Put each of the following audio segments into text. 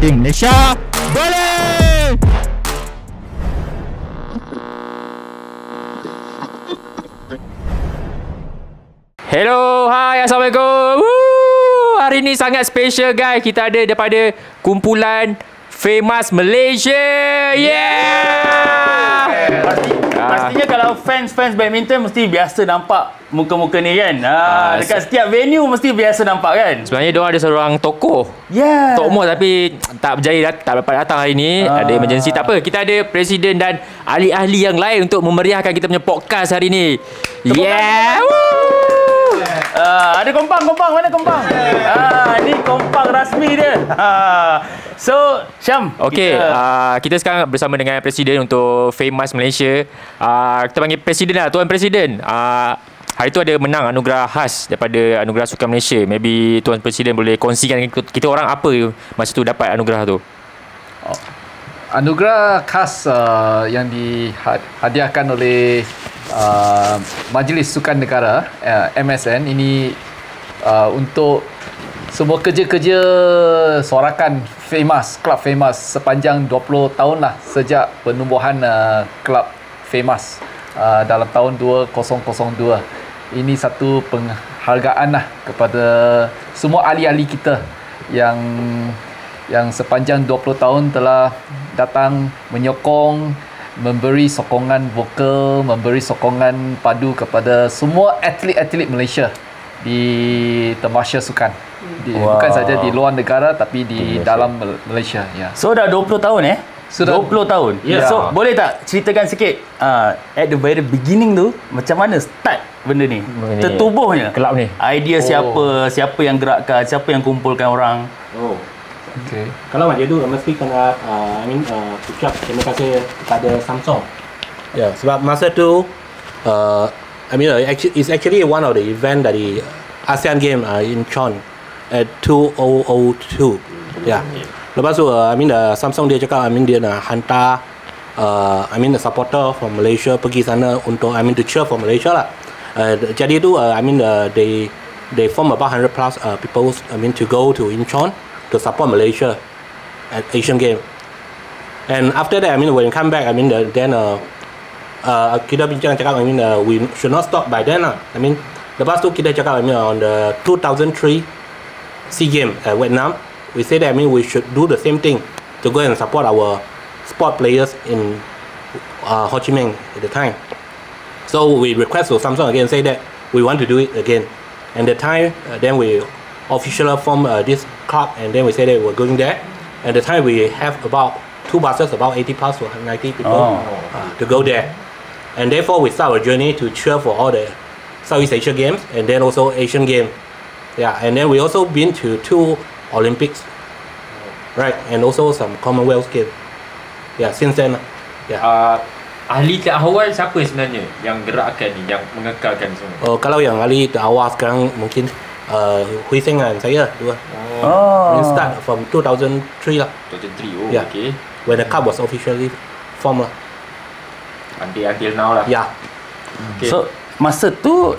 Tim Malaysia boleh! Hello, hai, Assalamualaikum. Hari ni sangat special guys. Kita ada daripada kumpulan Famous Malaysia. Pastinya kalau fans badminton mesti biasa nampak muka-muka ni kan. Dekat setiap venue mesti biasa nampak kan. Sebenarnya diorang ada seorang tokoh. Tok Mo tapi tak berjaya, tak dapat datang hari ni. Ada emergency, tak apa. Kita ada presiden dan ahli-ahli yang lain untuk memeriahkan kita punya podcast hari ni. Ada kompang. Mana kompang? Ni kompang rasmi dia. So, Syam. Okey, kita sekarang bersama dengan Presiden untuk Famous Malaysia. Kita panggil Presiden lah, Tuan Presiden. Hari tu ada menang anugerah khas daripada Anugerah Sukan Malaysia. Maybe Tuan Presiden boleh kongsikan kita orang apa masa tu dapat anugerah tu. Anugerah khas yang dihadiahkan oleh Majlis Sukan Negara MSN ini untuk semua kerja-kerja sorakan Klub Famous sepanjang 20 tahun lah sejak penubuhan Klub Famous dalam tahun 2002. Ini satu penghargaan lah kepada semua ahli-ahli kita yang sepanjang 20 tahun telah datang menyokong, memberi sokongan vokal, memberi sokongan padu kepada semua atlet-atlet Malaysia di tamasya sukan. Bukan saja di luar negara tapi di dalam Malaysia. So dah 20 tahun Sudah 20 tahun. So boleh tak ceritakan sikit at the very beginning tu macam mana start benda ni? Tertubuhnya Kelab ni. Idea siapa yang gerakkan, siapa yang kumpulkan orang? Okay. Kalau macam tu mesti kena ucap terima kasih kepada Samsung. Ya, sebab masa tu it's actually one of the event dari ASEAN Game in Chon at 2002. Ya. Lepas tu Samsung dia cakap dia nak hantar the supporter from Malaysia pergi sana untuk to cheer for Malaysia lah. Jadi tu they form about 100 plus people to go to Incheon to support Malaysia at Asian Game. And after that, when we come back, then kita bincang cakap, we should not stop by then lah. Lepas tu kita cakap, on the 2003 SEA Games at Vietnam, we say that we should do the same thing to go and support our sport players in Ho Chi Minh at the time. So we request to Samsung again, say that we want to do it again. And the time, then we officially form this club, and then we say that we're going there. At the time, we have about 2 buses, about 80 plus to 90 people to go there. And therefore, we start our journey to cheer for all the Southeast Asia Games and then also Asian Games. Yeah, and then we also been to 2 Olympics, right, and also some Commonwealth Games. Yeah, since then. Yeah. Ahli terawal siapa sebenarnya yang gerakkan ni, yang mengekalkan semua? Kalau yang ahli terawal sekarang mungkin Hui Seng dan saya dua. We start from 2003 lah. 2003, yeah. Okay. When the club was officially formed lah. Until now lah. Yeah. Okay. So masa tu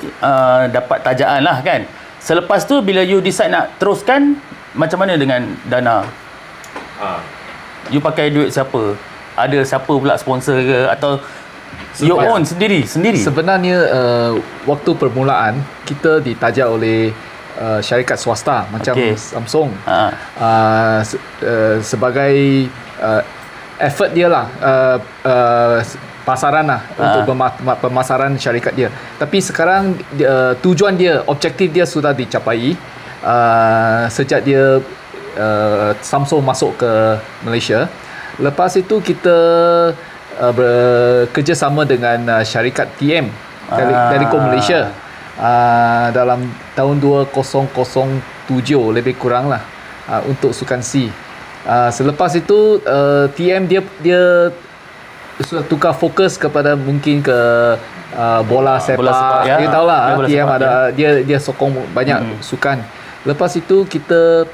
dapat tajaan lah kan. Selepas tu bila you decide nak teruskan, macam mana dengan dana? You pakai duit siapa? Ada siapa pula sponsor ke atau you own sendiri? Sebenarnya waktu permulaan kita ditajak oleh syarikat swasta macam Samsung sebagai effort dia lah, pasaran lah untuk pemasaran syarikat dia. Tapi sekarang tujuan dia, objektif dia sudah dicapai sejak dia Samsung masuk ke Malaysia. Lepas itu kita bekerjasama dengan syarikat TM Telekom Malaysia dalam tahun 2007 lebih kurang lah untuk Sukan C. Selepas itu TM dia sudah tukar fokus kepada mungkin ke bola sepak. Dia tahu lah TM ada dia sokong banyak sukan. Lepas itu kita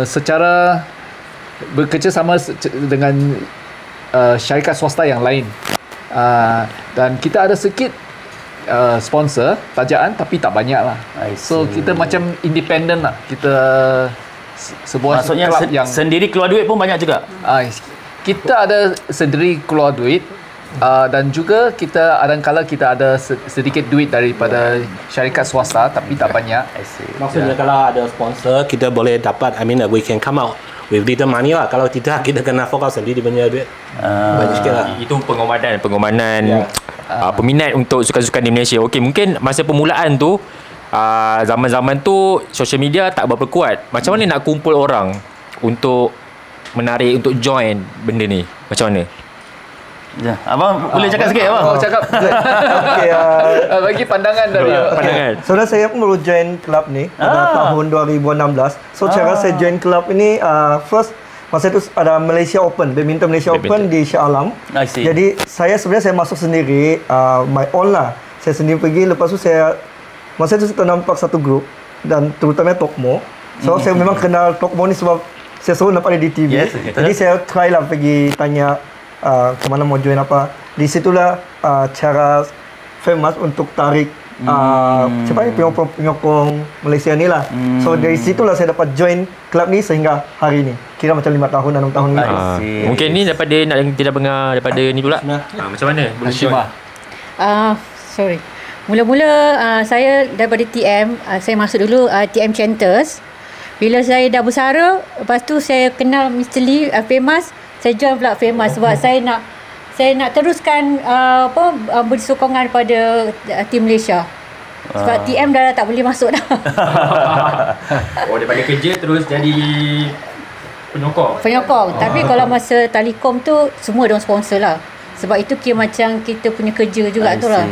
secara bekerjasama dengan syarikat swasta yang lain, dan kita ada sedikit sponsor tajaan tapi tak banyak lah. So kita macam independent lah, kita sebuah Maksudnya kelab yang sendiri keluar duit pun banyak juga. kita ada sendiri keluar duit. Dan juga kita kadang-kala kita ada sedikit duit daripada syarikat swasta tapi tak banyak. Maksudnya kalau ada sponsor kita boleh dapat, I mean we can come out with little money lah. Kalau tidak kita kena fokus sendiri punya duit. Banyak sikit lah. Itu pengomadan peminat untuk sukan-sukan di Malaysia. Okey, mungkin masa permulaan tu zaman-zaman tu social media tak berapa kuat. Macam mana nak kumpul orang untuk menarik untuk join benda ni? Macam mana? Ya, abang boleh cakap sikit abang. Cakap. Okey, Bagi pandangan dari Pandangan. saudara saya pun baru join kelab ni pada tahun 2016. So cara saya join kelab ini first masa itu ada Malaysia Open, Badminton Malaysia Open di Shah Alam. I see. Jadi saya masuk sendiri my own lah. Saya sendiri pergi, lepas tu masa itu saya nampak satu grup dan terutamanya Tokmo. So saya memang kenal Tokmo ni sebab saya selalu nampak dia di TV. Yes, betul. Jadi saya try lah pergi tanya ke mana mau join apa. Di situlah cara famous untuk tarik siapa ni penyokong Malaysia ni lah. So dari situlah saya dapat join kelab ni sehingga hari ni. Kira macam 5 tahun dan 6 tahun ni. Mungkin ni daripada nak kita dengar daripada ni pula. Macam mana? Boleh Hashimah. Sorry. Mula-mula saya daripada TM, saya masuk dulu TM Chanters. Bila saya dah bersara, lepas tu saya kenal Mr. Lee, famous. Saya join pula famous sebab saya nak teruskan beri sokongan pada tim Malaysia. Sebab TM dah tak boleh masuk dah. Daripada kerja terus jadi penyokong. Tapi kalau masa Telekom tu semua diorang sponsor lah. Sebab itu kira macam kita punya kerja juga tu lah.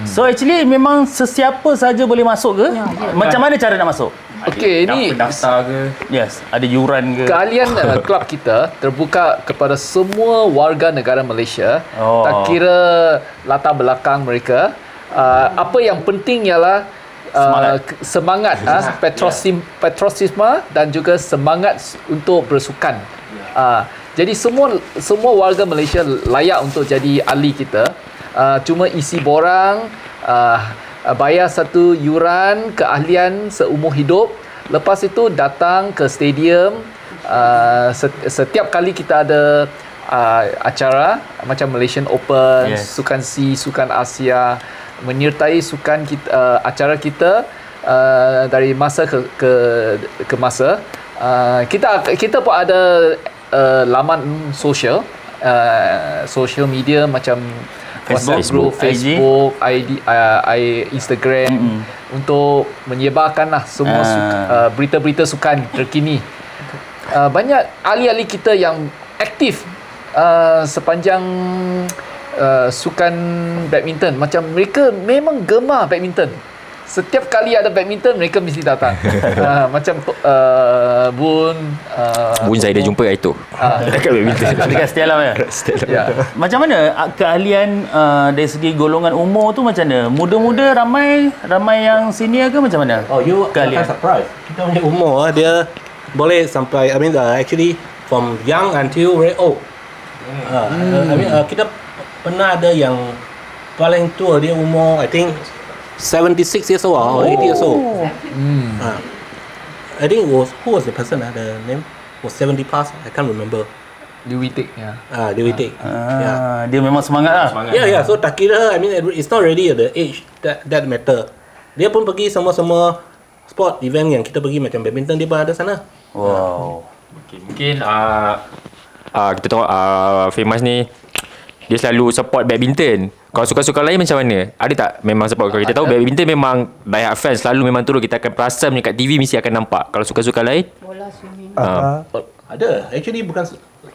So actually memang sesiapa saja boleh masuk ke? Macam mana cara nak masuk? Okey, ini daftar ke? Yes, ada yuran ke? keahlian kelab kita terbuka kepada semua warga negara Malaysia. Tak kira latar belakang mereka. Apa yang penting ialah semangat patriotisme dan juga semangat untuk bersukan. Jadi semua warga Malaysia layak untuk jadi ahli kita. Cuma isi borang, bayar satu yuran keahlian seumur hidup. Lepas itu datang ke stadium. Setiap kali kita ada acara macam Malaysian Open, Sukan C, Sukan Asia, menyertai sukan kita, acara kita dari masa ke masa. Kita pun ada laman social media macam WhatsApp group, Facebook, Instagram untuk menyebarkanlah semua berita-berita sukan terkini. Banyak ahli-ahli kita yang aktif sepanjang sukan badminton. Macam mereka memang gemar badminton. Setiap kali ada badminton mereka mesti datang. Macam Bun saya dah jumpa itu. Dekat badminton. Dekat Stella ya? Ya. Macam mana keahlian dari segi golongan umur tu macam mana? Muda-muda ramai yang senior ke macam mana? Oh, you keahlian. akan surprise. Kita punya umur dia boleh sampai, I mean actually from young until very old. I mean kita pernah ada yang paling tua dia umur I think 76 years old or 80 years old. I think who was the person? The name was 70 plus. I can't remember. Dewi Tik, ya. Dewi Tik. Dia memang semangat lah. Yeah. So tak kira, I mean it's not really the age that matter. Dia pun pergi semua sport event yang kita pergi macam badminton dia pun ada sana. Wow. Okay, mungkin kita tahu famous ni dia selalu support badminton. Kalau sukan-sukan lain macam mana? Ada tak memang support? Kalau kita tahu badminton memang die hard fans selalu memang turun, kita akan perasan dekat TV mesti akan nampak. Kalau sukan-sukan lain? Bola swimming. Ada. Actually bukan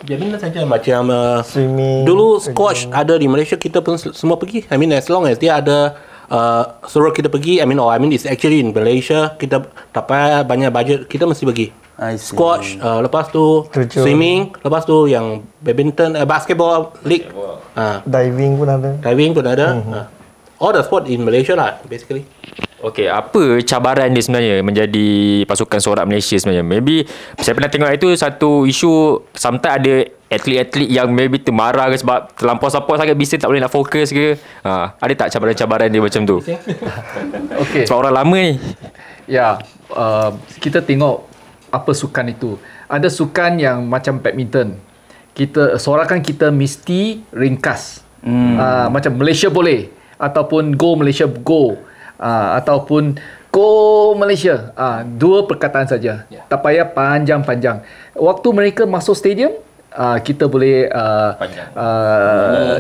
badminton saja, macam Swimming. dulu squash ada di Malaysia, kita pun semua pergi. I mean as long as dia ada suruh kita pergi, I mean it's actually in Malaysia, kita dapat banyak budget, kita mesti pergi. Squash, lepas tu Terjun. swimming, lepas tu yang badminton, basketball league, Diving pun ada. diving pun ada. All the sport in Malaysia lah basically. Okey, apa cabaran dia sebenarnya menjadi pasukan sorak Malaysia sebenarnya? Maybe saya pernah tengok itu satu isu, sometimes ada atlet-atlet yang maybe termarah ke sebab terlampau support sangat, bisnes tak boleh nak fokus ke. Ada tak cabaran-cabaran dia macam tu? Okey. Sebab orang lama ni. Ya, kita tengok apa sukan itu. Ada sukan yang macam badminton. Sorakan kita mesti ringkas. Macam Malaysia boleh, ataupun go Malaysia go, ataupun go Malaysia. Dua perkataan saja. Tak payah panjang-panjang. Waktu mereka masuk stadium, kita boleh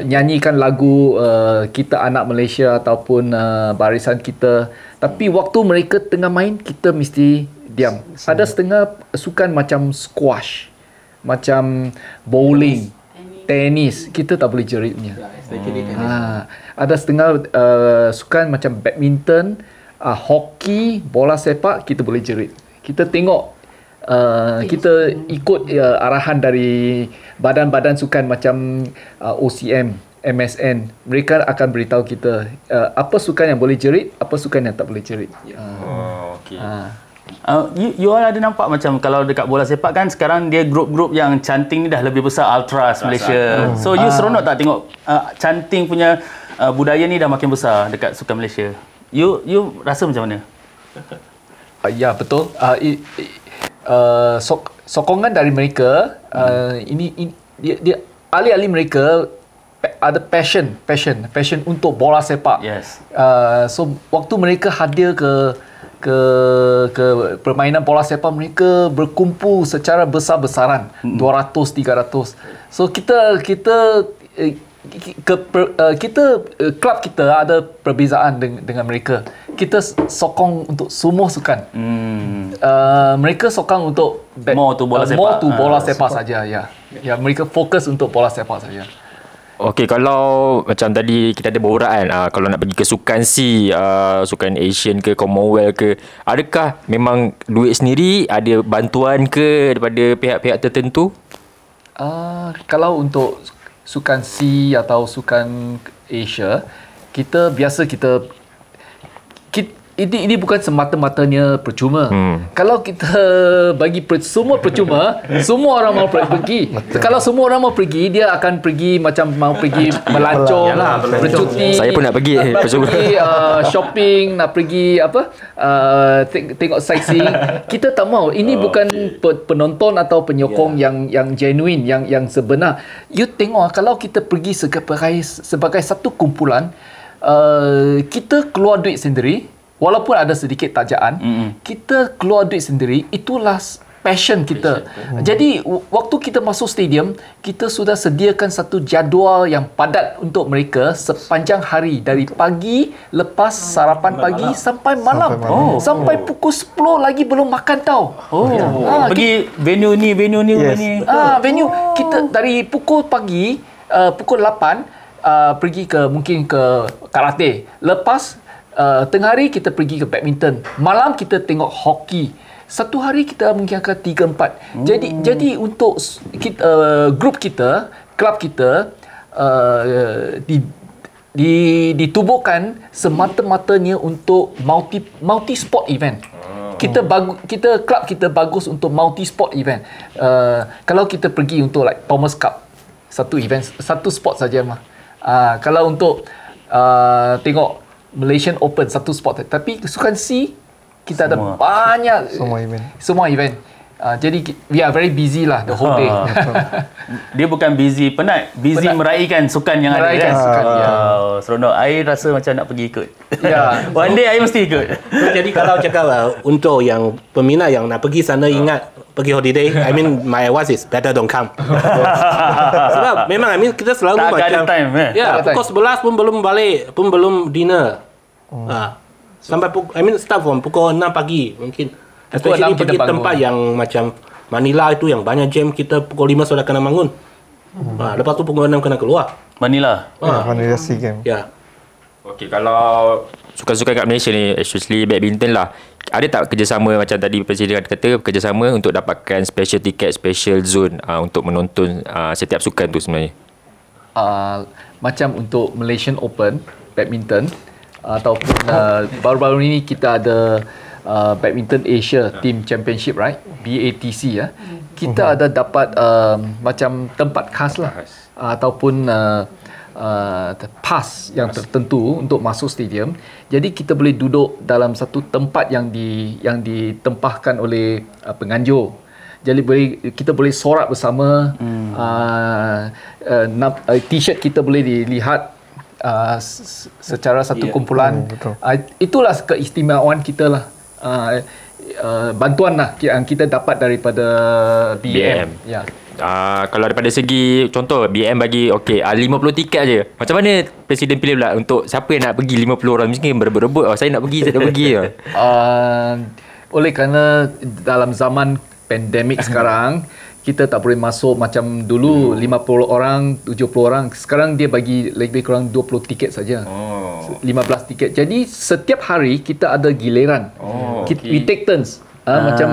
nyanyikan lagu kita anak Malaysia ataupun barisan kita. Tapi waktu mereka tengah main, kita mesti diam. Ada setengah sukan macam squash, macam bowling, tenis, kita tak boleh jeritnya. Ada setengah sukan macam badminton, hoki, bola sepak, kita boleh jerit. Kita tengok, kita ikut arahan dari badan-badan sukan macam OCM, MSN. Mereka akan beritahu kita apa sukan yang boleh jerit, apa sukan yang tak boleh jerit. Okey. You all ada nampak macam kalau dekat bola sepak kan sekarang dia grup-grup yang canting ni dah lebih besar, Ultras Malaysia. So you seronok tak tengok canting punya budaya ni dah makin besar dekat sukan Malaysia? You rasa macam mana? Ya, betul. Sokongan dari mereka, dia ahli-ahli mereka ada passion untuk bola sepak. Yes. So waktu mereka hadir ke permainan bola sepak, mereka berkumpul secara besar-besaran, 200-300. So kita klub kita ada perbezaan dengan mereka. Kita sokong untuk semua sukan. Mereka sokong untuk more to bola sepak. More to bola sepak saja, ya. Ya, mereka fokus untuk bola sepak saja. Okey, kalau macam tadi kita ada borak kan, kalau nak pergi ke sukan C, sukan Asian ke Commonwealth ke, adakah memang duit sendiri, ada bantuan ke daripada pihak-pihak tertentu? Kalau untuk sukan C atau sukan Asia, kita ini bukan semata-matanya percuma. Kalau kita bagi semua percuma, semua orang mau pergi. Kalau semua orang mau pergi, dia akan pergi macam mau pergi melancong, bercuti. Saya pun nak pergi. Shopping, nak pergi tengok sightseeing. Kita tak mau. Ini bukan penonton atau penyokong yang genuine, yang sebenar. You tengok, kalau kita pergi sebagai satu kumpulan, kita keluar duit sendiri. Walaupun ada sedikit tajaan, kita keluar duit sendiri, itulah passion kita. Jadi, waktu kita masuk stadium, kita sudah sediakan satu jadual yang padat untuk mereka sepanjang hari. Dari pagi, lepas sarapan pagi, sampai malam. Sampai pukul 10 lagi belum makan tau. Pergi venue ni. Venue. Kita dari pukul pagi, pukul 8, pergi mungkin ke karate. Lepas, tengah hari kita pergi ke badminton, malam kita tengok hoki. Satu hari kita mungkin akan 3-4. Jadi untuk grup kita, klub kita ditubuhkan semata-matanya untuk multi sport event. Klub kita bagus untuk multi sport event. Kalau kita pergi untuk like Thomas Cup, satu event, satu sport saja mah. Kalau untuk tengok Malaysian Open, satu sport. Tapi sukan C, kita ada banyak semua event. Jadi we are very busy lah the whole day. Dia bukan busy penat, busy meraihkan sukan yang ada kan. Sukan, seronok. I rasa macam nak pergi ikut. One day I mesti ikut. Jadi kalau cakap untuk yang peminat yang nak pergi sana, ingat pergi holiday, I mean my advice is better don't come. Sebab memang kita selalu tak macam ada time, pukul 11 pun belum balik, pun belum dinner. Sampai start from pukul 6 pagi mungkin. Especially pergi tempat yang macam Manila itu yang banyak jam, kita pukul 5 sudah kena bangun. Lepas tu pukul 6 kena keluar. Manila. Manila SEA Games. Ya. Okey, kalau sukan-sukan kat Malaysia ni, especially badminton lah, ada tak kerjasama macam tadi Presiden kata, kerjasama untuk dapatkan special ticket, special zone untuk menonton setiap sukan tu sebenarnya? Macam untuk Malaysian Open badminton, ataupun baru-baru ini kita ada Badminton Asia Team Championship, right? BATC ya. Kita ada dapat macam tempat khas lah, ataupun pass yang tertentu untuk masuk stadium. Jadi kita boleh duduk dalam satu tempat yang ditempahkan oleh penganjur. Jadi kita boleh sorak bersama. T-shirt kita boleh dilihat secara satu kumpulan. Itulah keistimewaan kita lah. Bantuan lah yang kita dapat daripada BM. Ya. Kalau daripada segi contoh BM bagi 50 tiket aje. Macam mana presiden pilih pula untuk siapa yang nak pergi 50 orang, mungkin berebut-rebut saya nak pergi, saya nak pergi. Oleh kerana dalam zaman pandemik sekarang kita tak boleh masuk macam dulu 50 orang, 70 orang. Sekarang dia bagi lebih kurang 20 tiket saja. 15 tiket. Jadi setiap hari kita ada giliran. We take turns. Macam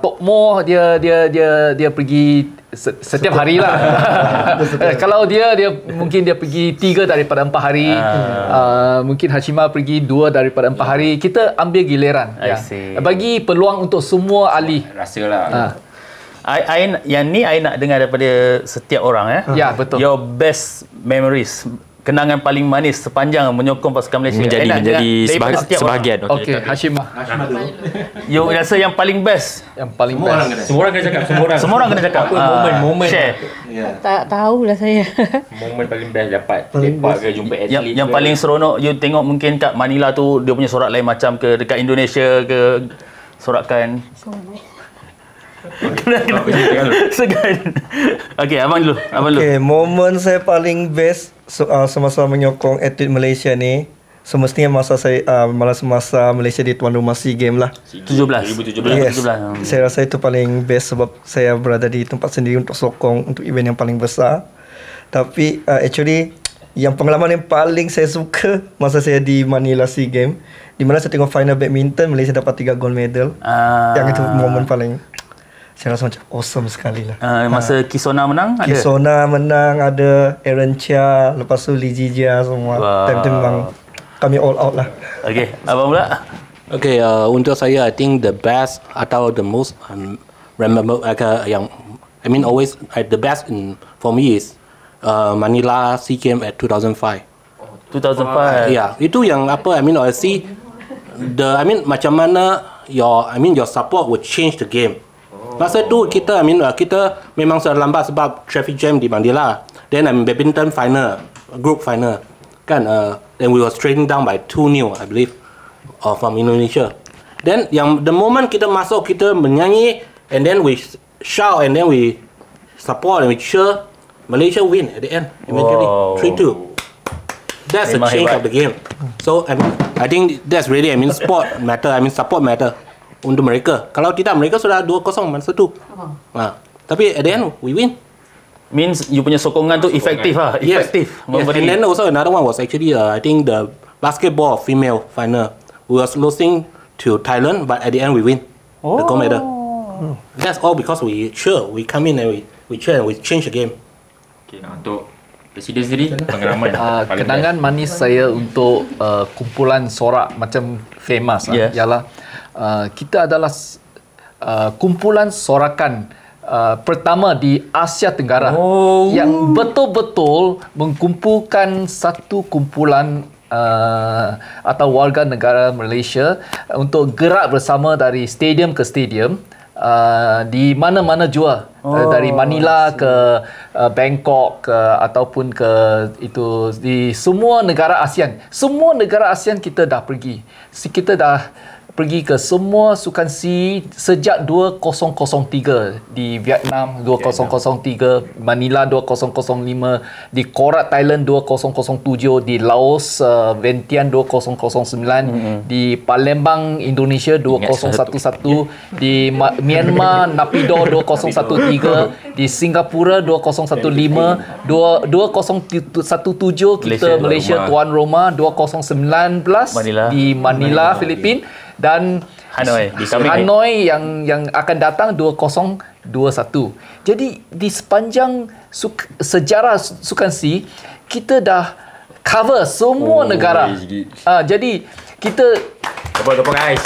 Tok Mo dia pergi setiap hari lah. Kalau dia mungkin dia pergi 3 daripada 4 hari. Mungkin Hashimah pergi 2 daripada 4 hari. Kita ambil giliran. Bagi peluang untuk semua ahli. Rasalah. Yang ni I nak dengar daripada setiap orang. Ya, betul. Your best memories, kenangan paling manis sepanjang menyokong pasukan Malaysia menjadi sebahagian. Okey, Hashimah. You rasa yang paling best? Yang paling best. Semua orang kena cakap. Semua orang kena cakap. Momen. Share. Tak tahulah saya. Momen paling best dapat lepak ke jumpa atlet. Yang paling seronok you tengok mungkin kat Manila tu dia punya sorak lain macam ke, dekat Indonesia ke sorakan. Segan. Okey, abang dulu. Okey, momen saya paling best semasa menyokong atlet Malaysia ni semestinya masa Malaysia di tuan rumah SEA Games lah. 2017. Yes. Saya rasa itu paling best sebab saya berada di tempat sendiri untuk sokong untuk event yang paling besar. Tapi actually yang pengalaman yang paling saya suka masa saya di Manila SEA Games, di mana saya tengok final badminton Malaysia dapat 3 gold medal. Yang itu momen paling saya rasa macam awesome sekali lah. Masa Kisona menang ada? Kisona menang, ada Aaron Chia, lepas tu Lee Jia semua. Time tu memang kami all out lah. Okay, abang pula? Okay, untuk saya, I think the best atau the most remember, always the best for me is Manila SEA Games at 2005. 2005. Yeah, itu yang apa? I see macam mana your support will change the game. Masa tu kita memang terlambat sebab traffic jam di Manila. Then badminton final, group final, kan? Then we was trailing down by 2-0, I believe, from Indonesia. Then the moment kita masuk, kita menyanyi, and then we shout, and then we support and we cheer. Malaysia win at the end eventually, 3-2. That's the change of the game. So I think that's really sport matter. Support matter. Untuk mereka. Kalau tidak, mereka sudah 2-0 masa tu. Tapi at the end, we win. Means you punya sokongan tu efektif lah. Efektif. Yes. And then also another one was actually, I think the basketball female final. We was losing to Thailand, but at the end we win the gold medal. That's all because we cheer. We come in and we cheer and we change the game. Okay, untuk Presiden sendiri, pengalaman kenangan manis saya untuk kumpulan sorak macam famous ialah kita adalah kumpulan sorakan pertama di Asia Tenggara yang betul-betul mengumpulkan satu kumpulan atau warga negara Malaysia untuk gerak bersama dari stadium ke stadium di mana-mana jua. Dari Manila ke Bangkok ke ataupun ke itu di semua negara ASEAN. Semua negara ASEAN kita dah pergi. Kita dah pergi ke semua sukan SEA sejak 2003 di Vietnam 2003, Manila 2005, di Korat Thailand 2007, di Laos Vientiane 2009, di Palembang Indonesia 2011, di Myanmar Naypyidaw 2013, di Singapura 2015, 2017 kita Malaysia tuan rumah, 2019 di Manila Filipina, dan Hanoi yang akan datang 2021. Jadi di sepanjang sejarah sukan SEA kita dah cover semua negara. Jadi kita guys.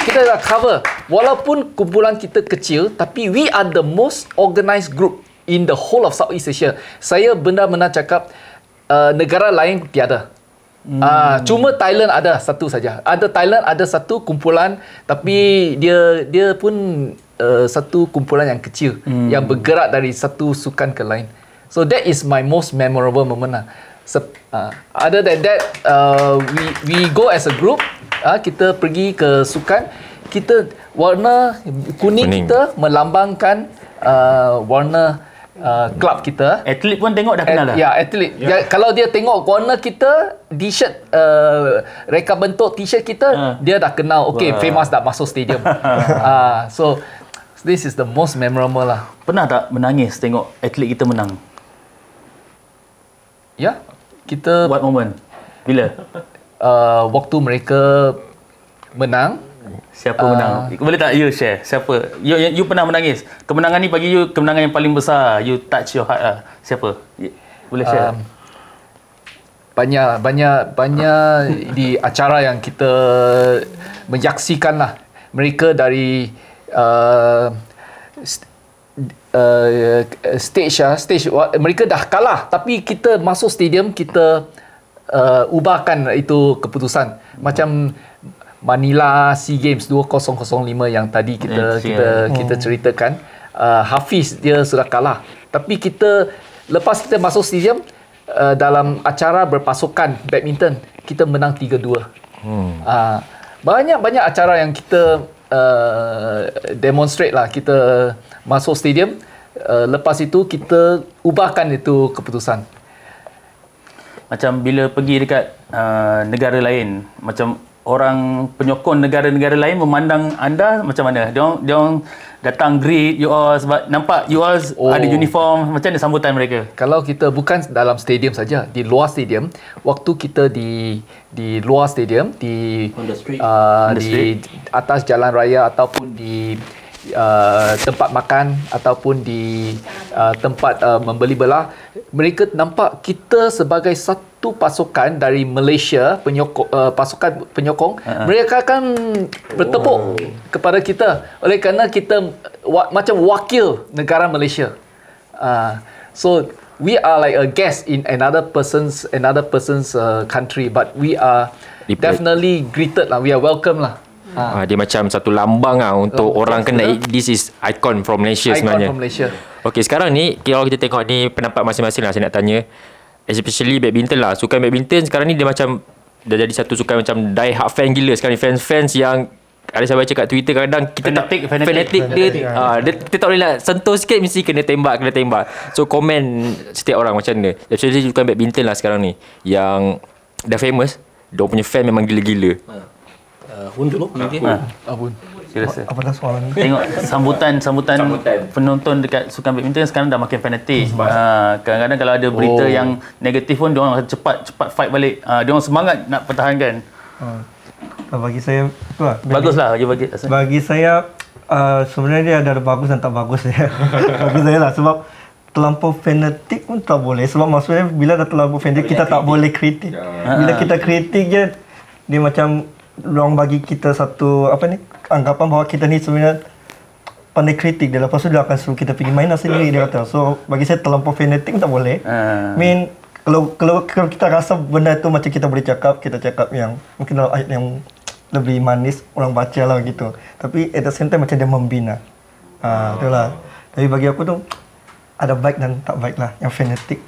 Kita dah cover walaupun kumpulan kita kecil tapi we are the most organised group in the whole of Southeast Asia. Saya benar-benar cakap negara lain tiada. Cuma Thailand ada satu saja. Thailand ada satu kumpulan, tapi dia pun satu kumpulan yang kecil yang bergerak dari satu sukan ke lain. So that is my most memorable moment lah. Other than that, we go as a group. Kita pergi ke sukan. Kita warna kuning. Kita melambangkan warna klub kita. Atlet pun tengok dah kenal dah. Ya, atlet. Ya, kalau dia tengok warna kita, t-shirt reka bentuk t-shirt kita, dia dah kenal. Okay, Famous dah masuk stadium. So this is the most memorable lah. Pernah tak menangis tengok atlet kita menang? Ya, kita What moment? Bila? waktu mereka menang. Siapa menang? Boleh tak you share? Siapa? You pernah menangis. Kemenangan ni bagi you kemenangan yang paling besar. You touch your heart lah. Siapa? Boleh share? Banyak di acara yang kita menyaksikan lah. Mereka dari stage mereka dah kalah, tapi kita masuk stadium, kita ubahkan itu keputusan. Macam Manila SEA Games 2005 yang tadi kita ceritakan, Hafiz dia sudah kalah, tapi lepas kita masuk stadium, dalam acara berpasukan badminton kita menang 3-2. Banyak acara yang kita demonstrate lah. Kita masuk stadium, lepas itu kita ubahkan itu keputusan. Macam bila pergi dekat negara lain, macam orang penyokong negara-negara lain memandang anda macam mana? Dia orang datang greet you all sebab nampak you all ada uniform. Macam mana sambutan mereka? Kalau kita bukan dalam stadium saja, di luar stadium, waktu kita di luar stadium, di atas jalan raya ataupun di tempat makan ataupun di tempat membeli belah, mereka nampak kita sebagai satu pasukan dari Malaysia, pasukan penyokong. Mereka akan bertepuk kepada kita oleh kerana kita macam wakil negara Malaysia. So we are like a guest in another person's country, but we are definitely greeted lah. We are welcome lah. Dia macam satu lambang lah untuk orang kena. This is icon from Malaysia sebenarnya. Icon from Malaysia. Okey, sekarang ni kalau kita tengok ni pendapat masing-masing lah, saya nak tanya, especially badminton lah. Sukan badminton sekarang ni dia macam dah jadi satu sukan macam die hard fan gila sekarang ni. Fans yang ada saya baca kat Twitter, kadang kita fanatik dia tak boleh nak sentuh sikit mesti kena tembak. So komen setiap orang macam mana. Especially sukan badminton lah sekarang ni yang dah famous, dia punya fan memang gila-gila. Hun dulu mungkin. Abun. Apakah soalan ni? Tengok sambutan penonton dekat sukan badminton sekarang dah makin fanatik. Kadang-kadang kalau ada berita yang negatif pun dia orang cepat fight balik. Dia orang semangat nak pertahankan. Bagi saya Baguslah bagi saya sebenarnya dia ada bagus dan tak bagus ya. Bagi saya lah, sebab terlampau fanatik pun tak boleh. Sebab maksudnya bila dah terlampau fanatik, kita tak boleh kritik. Bila kita kritik je, dia macam orang bagi kita satu anggapan bahawa kita ni sebenarnya pandai kritik dia. Lepas tu dia akan suruh kita pergi main sendiri, dia kata. So bagi saya terlampau fanatik tak boleh. Kalau kita rasa benda tu macam kita boleh kita cakap yang mungkin dalam ayat yang lebih manis, orang baca lah gitu. Tapi at the same time macam dia membina. Itulah. Tapi bagi aku tu ada baik dan tak baik lah. Yang fanatik,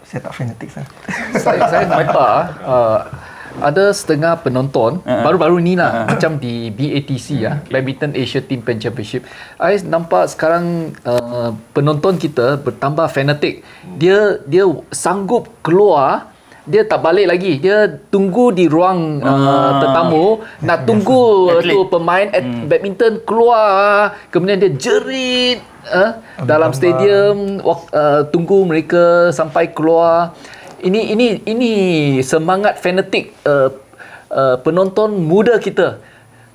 saya tak fanatik saya. Saya nampak ada setengah penonton baru-baru ni lah, macam di BATC Badminton Asia Team Championship. I nampak sekarang penonton kita bertambah fanatik. Dia sanggup keluar, dia tak balik lagi. Dia tunggu di ruang tetamu, nak tunggu tu pemain badminton keluar, kemudian dia jerit dalam stadium, tunggu mereka sampai keluar. Ini semangat fanatik penonton muda kita.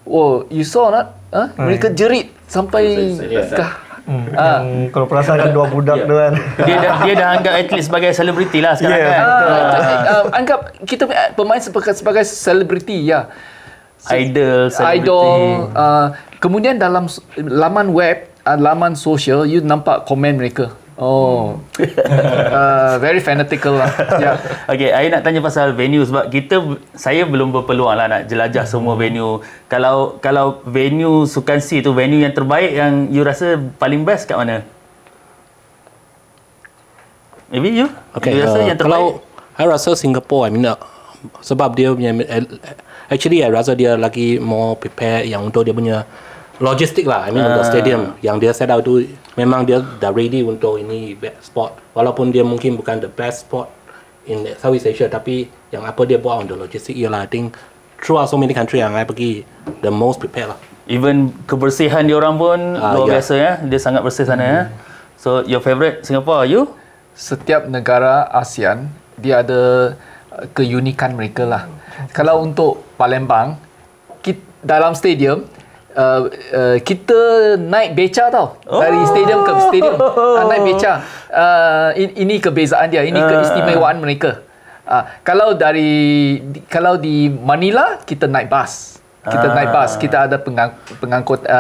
Oh, you saw not? Mereka jerit sampai kalau perasan dua budak tu kan. Dia dah anggap atlet sebagai selebriti lah sekarang kan. Anggap kita pemain sebagai selebriti ya. Idol. Kemudian dalam laman web, laman sosial, you nampak komen mereka. Oh, very fanatical lah. Yeah. Okay, I nak tanya pasal venue sebab saya belum berpeluang lah nak jelajah semua venue. Kalau venue Sukan C tu venue yang terbaik yang you rasa paling best kat mana? Maybe you? Okay, You rasa yang terbaik? kalau I rasa Singapore, sebab dia punya actually I rasa dia lagi more prepare yang untuk dia punya logistik lah. Untuk stadium yang dia set out tu memang dia dah ready untuk ini sport. Walaupun dia mungkin bukan the best sport in Southeast Asia, tapi yang apa dia buat untuk logistik ialah I think throughout so many country yang I pergi the most prepared lah. Even kebersihan dia orang pun luar yeah. biasa ya. Dia sangat bersih sana ya. So your favourite Singapore, you? Setiap negara ASEAN dia ada keunikan mereka lah. Kalau untuk Palembang, dalam stadium kita naik beca tau. Dari stadium ke stadium naik beca. Ini kebezaan dia, ini keistimewaan mereka. Kalau di Manila kita naik bas. Kita ada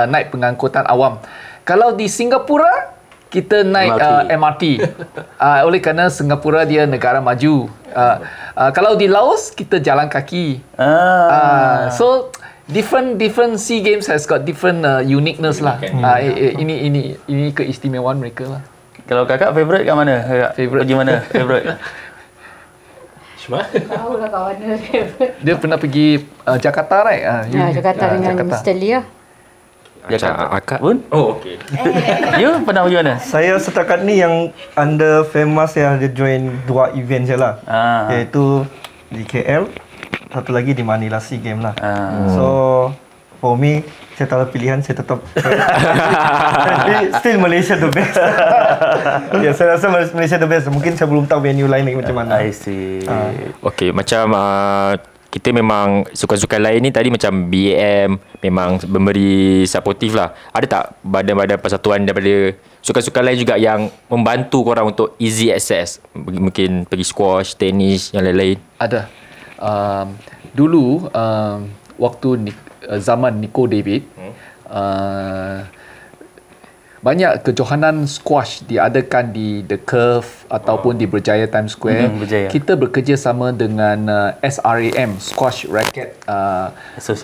naik pengangkutan awam. Kalau di Singapura kita naik MRT. Oleh kerana Singapura dia negara maju. Kalau di Laos kita jalan kaki. So different SEA Games has got different uniqueness lah. Ini keistimewaan mereka lah. Kalau kakak favourite kat mana? Favourite pergi mana? Favourite. Tahu lah kat mana. Dia pernah pergi Jakarta, right? Jakarta dengan Mr. Lee lah. Akak pun? Oh, okey. You pernah pergi mana? Saya setakat ni yang under famous yang ada join 2 event je lah. Iaitu di KL, satu lagi di Manila SEA Games lah. So for me, saya tak ada pilihan, saya tetap still Malaysia the best. Ya, saya rasa Malaysia the best. Mungkin saya belum tahu venue lain macam mana. I see. Okey, macam kita memang sukan-sukan lain ni tadi macam BAM memang memberi supportive lah. Ada tak badan-badan persatuan daripada sukan-sukan lain juga yang membantu korang untuk easy access? Mungkin pergi squash, tenis, yang lain-lain? Ada. Dulu waktu zaman Nico David, banyak kejohanan squash diadakan di The Curve ataupun di Berjaya Times Square. Berjaya. Kita bekerjasama dengan SRAM, Squash Racket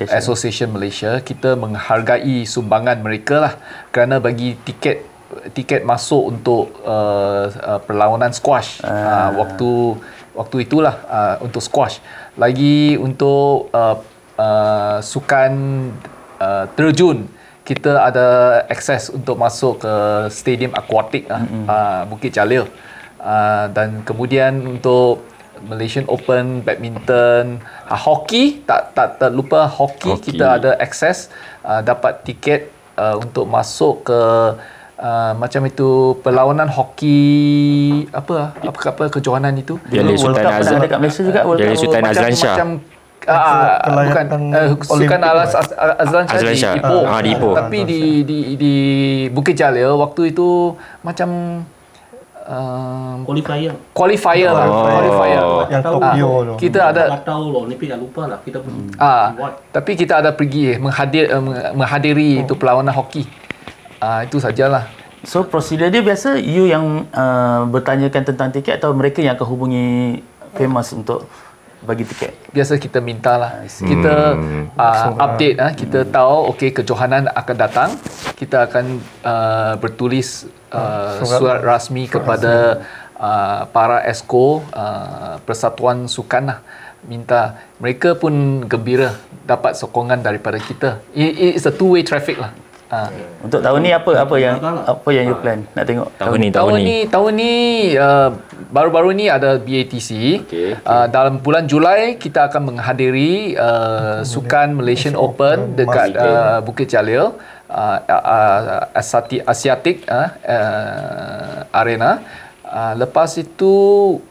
Association Malaysia. Kita menghargai sumbangan mereka lah kerana bagi tiket masuk untuk perlawanan squash. Waktu itulah untuk squash. Lagi untuk sukan terjun, kita ada akses untuk masuk ke stadium akuatik Bukit Jalil. Dan kemudian untuk Malaysian Open, badminton, hoki, tak terlupa hoki. Kita ada akses dapat tiket untuk masuk ke macam itu perlawanan hoki apa kejohanan itu. Piala Sultan Azlan dekat Malaysia juga. Piala Sultan Azlan Shah. Bukan Sukan Azlan Shah di Ipoh. Tapi di Bukit Jalil waktu itu macam qualifier lah. Yang Tokyo tu. Kita ada tahu loh, ni tak lupa lah kita tapi kita ada pergi menghadiri itu perlawanan hoki. Itu sajalah. So prosedur dia biasa you yang bertanyakan tentang tiket atau mereka yang akan hubungi Famous untuk bagi tiket? Biasa kita minta lah. Kita update kita tahu okey kejohanan akan datang, kita akan bertulis surat rasmi kepada para esko persatuan sukan lah, minta. Mereka pun gembira dapat sokongan daripada kita. It's a two-way traffic lah. Untuk tahun ni apa yang you plan nak tengok tahun ni baru-baru ni ada BATC. Dalam bulan Julai kita akan menghadiri sukan Malaysian Open dekat Bukit Jalil, Asiatic Arena. Lepas itu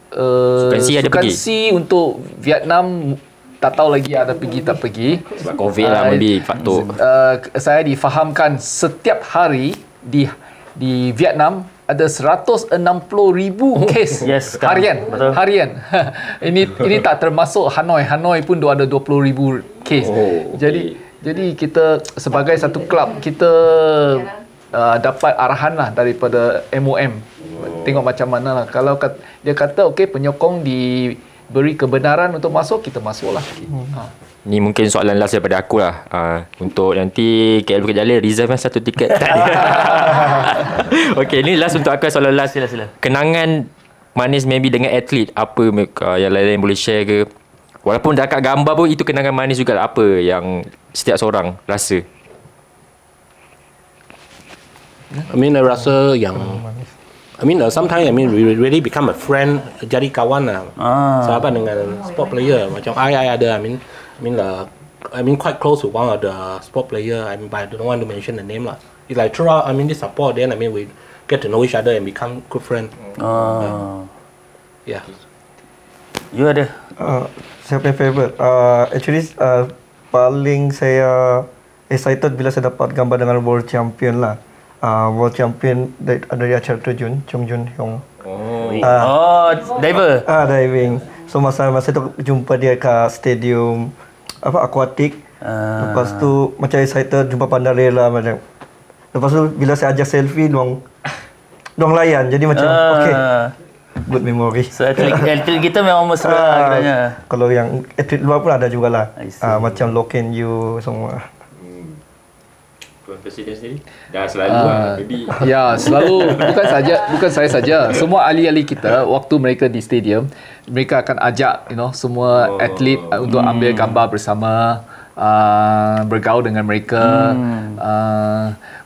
sukan C untuk Vietnam. Tak tahu lagi ada pergi tak pergi. Sebab COVID lah maybe faktor. Saya difahamkan setiap hari di Vietnam ada 160,000 kes harian. Betul. Harian. ini tak termasuk Hanoi. Hanoi pun ada 20,000 kes. Jadi kita sebagai satu kelab kita dapat arahan lah daripada MOM tengok macam mana lah. Kalau dia kata okey penyokong diberi kebenaran untuk masuk, kita masuklah. Ni mungkin soalan last daripada aku lah. Untuk nanti KL Bukit Jalil reserve satu tiket. Okey, ni last untuk aku, soalan last. Sila. Kenangan manis maybe dengan atlet, apa yang lain-lain boleh share ke? Walaupun dekat gambar pun itu kenangan manis juga. Apa yang setiap seorang rasa? I mean, I rasa yang sometimes we really become a friend, jadi kawan lah. Sahabat dengan sport player. Macam I ada, I mean quite close to one of the sport player. But I don't want to mention the name lah. It's like throughout, this support. Then we get to know each other and become good friends. Yeah. You ada? Saya punya favourite. Actually, paling saya excited bila saya dapat gambar dengan World Champion lah. World Champion dari acara terjun, Chung Jun Hyung. Diver. Diving. So masa tu jumpa dia kat stadium akuatik. Lepas tu macam excited jumpa Pandarela macam. Lepas tu bila saya ajak selfie dong layan. Jadi macam okay. Good memory. So atlet kita memang mesra katanya. Kalau yang atlet luar pun ada jugalah. Macam Loken Yu semua. Tuan Presiden sendiri dah selalu maybe. Ya, selalu bukan saya saja. Semua ahli-ahli kita waktu mereka di stadium, mereka akan ajak semua atlet untuk ambil gambar bersama, bergaul dengan mereka.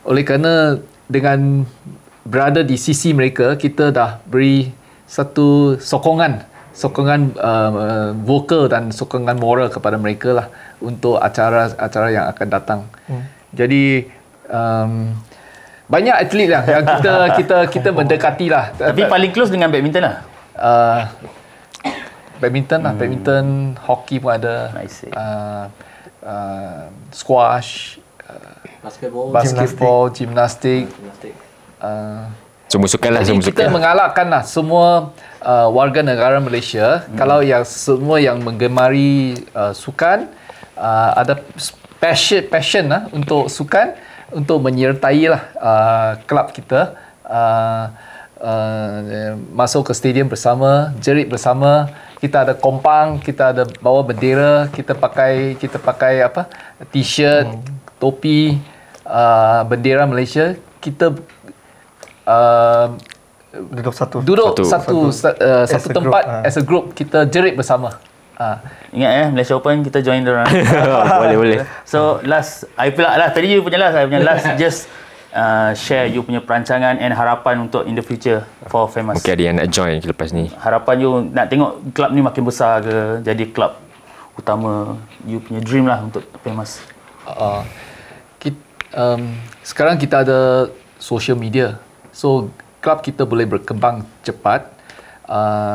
Oleh kerana dengan berada di sisi mereka, kita dah beri satu sokongan vokal dan sokongan moral kepada mereka lah untuk acara yang akan datang. Jadi banyak atlet lah yang kita mendekati lah. Tapi paling close dengan badminton lah. Badminton, hoki pun ada. Squash, basketball, gimnastik. Semua sukan lah. Kita mengalahkan lah semua warga negara Malaysia. Kalau semua yang menggemari sukan, ada passion lah untuk sukan, untuk menyertai lah kelab kita masuk ke stadium bersama, jerit bersama. Kita ada kompang, kita ada bawa bendera, kita pakai t-shirt, topi, bendera Malaysia. Kita duduk satu tempat as a group, kita jerit bersama. Ingat Malaysia Open kita join diorang. Boleh. So last, I pula lah tadi you punya last, I punya last just share you punya perancangan and harapan untuk in the future for Famous. Okay, ada yang nak join lepas ni. Harapan you nak tengok klub ni makin besar ke, jadi klub utama you punya dream lah untuk Famous. Sekarang kita ada social media, so klub kita boleh berkembang cepat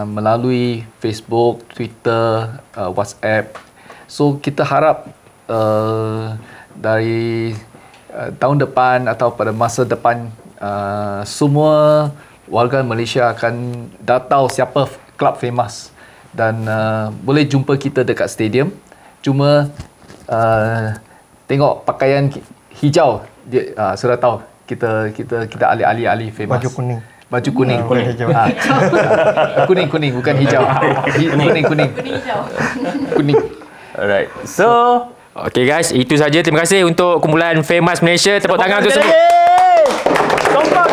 melalui Facebook, Twitter, WhatsApp. So kita harap dari tahun depan atau pada masa depan semua warga Malaysia akan dah tahu siapa klub Famous dan boleh jumpa kita dekat stadium. Cuma tengok pakaian hijau, dia sudah tahu kita ahli Famous. Baju kuning. Kuning bukan hijau. Kuning. Alright. So, okay guys, itu saja. Terima kasih untuk kumpulan Famous Malaysia. Tepuk tangan untuk semua. Kompak.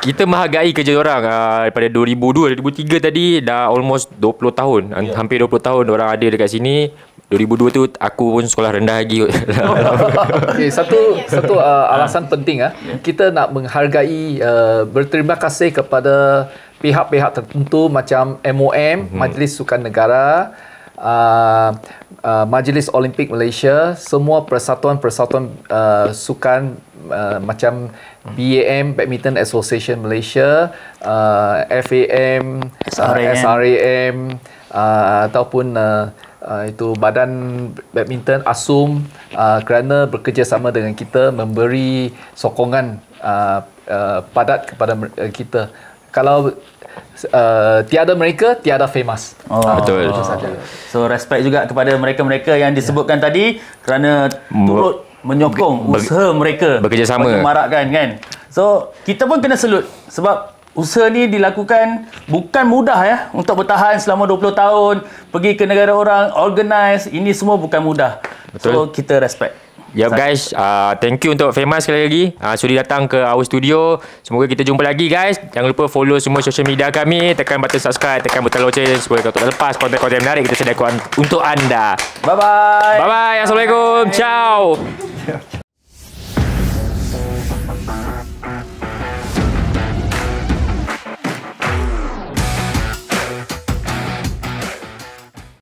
Kita menghargai kerja orang daripada 2002, 2003 tadi dah almost 20 tahun. Hampir 20 tahun orang ada dekat sini. 2002 tu aku pun sekolah rendah lagi. Okay, satu alasan penting kita nak menghargai, berterima kasih kepada pihak-pihak tertentu macam MOM, Majlis Sukan Negara, Majlis Olimpik Malaysia, semua persatuan-persatuan sukan macam BAM, Badminton Association Malaysia, FAM, SRAM, ataupun itu Badan Badminton ASUM, kerana bekerjasama dengan kita memberi sokongan padat kepada kita. Kalau tiada mereka, tiada Famous. Betul. So respect juga kepada mereka-mereka yang disebutkan tadi kerana turut menyokong usaha mereka bekerjasama, menyemarakkan kan. So kita pun kena salute sebab usaha ni dilakukan bukan mudah ya, untuk bertahan selama 20 tahun, pergi ke negara orang, organize, ini semua bukan mudah. Betul. So kita respect. Yup guys, thank you untuk Famous sekali lagi sudi datang ke our studio. Semoga kita jumpa lagi guys. Jangan lupa follow semua social media kami, tekan button subscribe, tekan button loceng supaya kau tak lepas konten-konten menarik kita sediakan untuk anda. Bye bye. Bye bye. Assalamualaikum. Ciao.